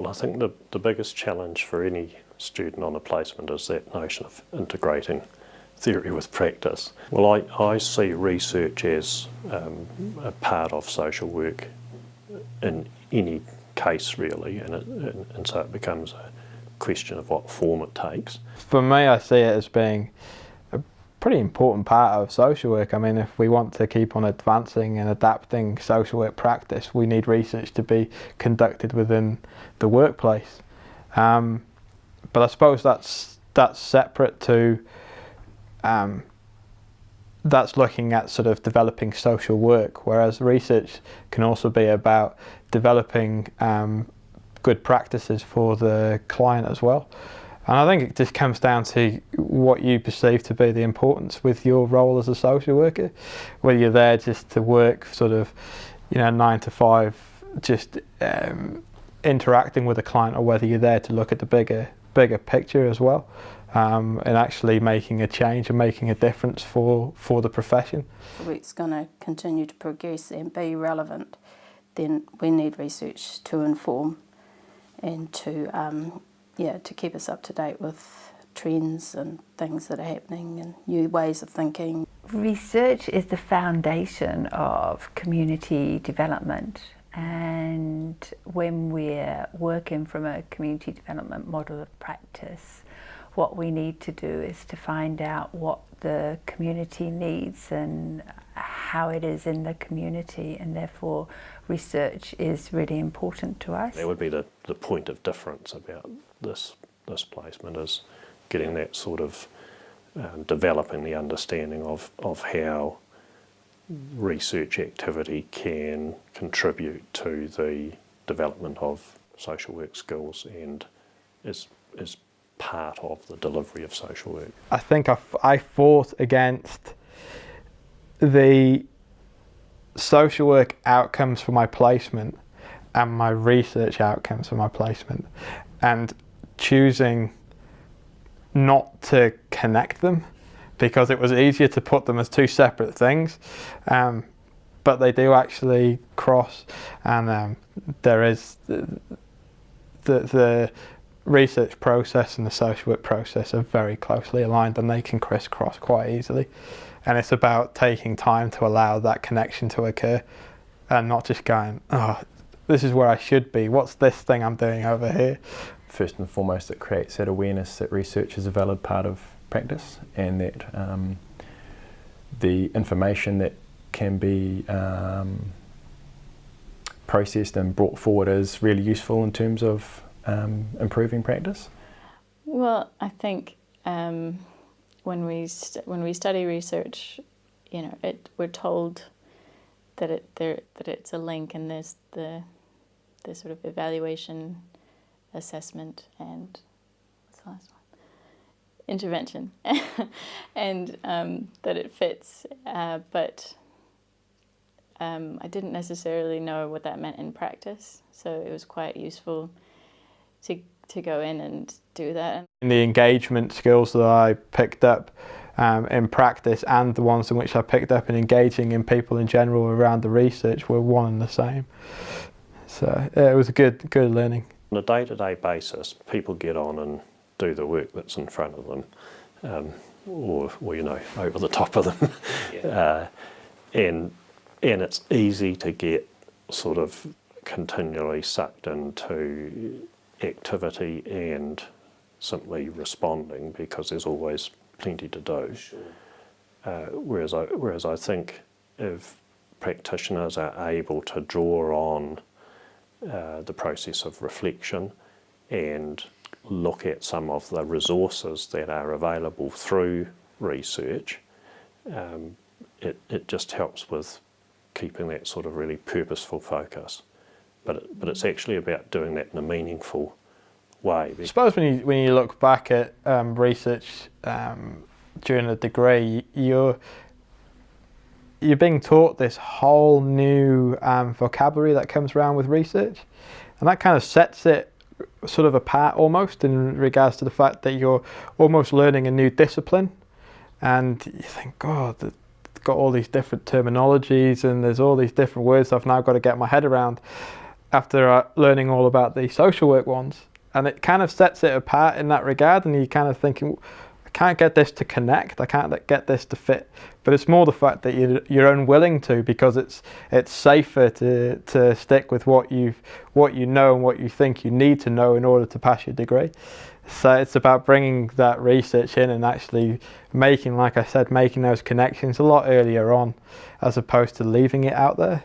Well, I think the biggest challenge for any student on a placement is that notion of integrating theory with practice. Well, I see research as a part of social work in any case really, and so it becomes a question of what form it takes. For me, I see it as being a pretty important part of social work. I mean, if we want to keep on advancing and adapting social work practice, we need research to be conducted within the workplace. But I suppose that's separate to that's looking at sort of developing social work, whereas research can also be about developing good practices for the client as well. And I think it just comes down to what you perceive to be the importance with your role as a social worker, whether you're there just to work sort of, 9 to 5, just interacting with a client, or whether you're there to look at the bigger picture as well. And actually making a change and making a difference for the profession. If it's going to continue to progress and be relevant, then we need research to inform and to keep us up to date with trends and things that are happening and new ways of thinking. Research is the foundation of community development, and when we're working from a community development model of practice, what we need to do is to find out what the community needs and how it is in the community, and therefore research is really important to us. That would be the point of difference about this placement, is getting that sort of developing the understanding of how research activity can contribute to the development of social work skills and is part of the delivery of social work. I think I fought against the social work outcomes for my placement and my research outcomes for my placement, and choosing not to connect them because it was easier to put them as two separate things, but they do actually cross, and there is the research process and the social work process are very closely aligned, and they can crisscross quite easily. And it's about taking time to allow that connection to occur and not just going, oh, this is where I should be. What's this thing I'm doing over here? First and foremost, it creates that awareness that research is a valid part of practice, and that the information that can be processed and brought forward is really useful in terms of improving practice. Well, I think when we study research, we're told that it's a link, and there's the sort of evaluation, assessment, and what's the last one? Intervention, and that it fits. But I didn't necessarily know what that meant in practice, so it was quite useful to go in and do that. The engagement skills that I picked up in practice and the ones in which I picked up in engaging in people in general around the research were one and the same. So it was a good learning. On a day-to-day basis, people get on and do the work that's in front of them, or over the top of them. Yeah. And it's easy to get sort of continually sucked into activity and simply responding because there's always plenty to do. Sure. Whereas I think if practitioners are able to draw on the process of reflection and look at some of the resources that are available through research, it just helps with keeping that sort of really purposeful focus. But it's actually about doing that in a meaningful way. I suppose when you look back at research during a degree, you're being taught this whole new vocabulary that comes around with research, and that kind of sets it sort of apart almost in regards to the fact that you're almost learning a new discipline, and you think, God, it's got all these different terminologies and there's all these different words I've now got to get my head around. after learning all about the social work ones, and it kind of sets it apart in that regard, and you kind of thinking, I can't get this to connect, I can't get this to fit, but it's more the fact that you're unwilling to, because it's safer to stick with what you know and what you think you need to know in order to pass your degree. So it's about bringing that research in and actually making, like I said, making those connections a lot earlier on, as opposed to leaving it out there.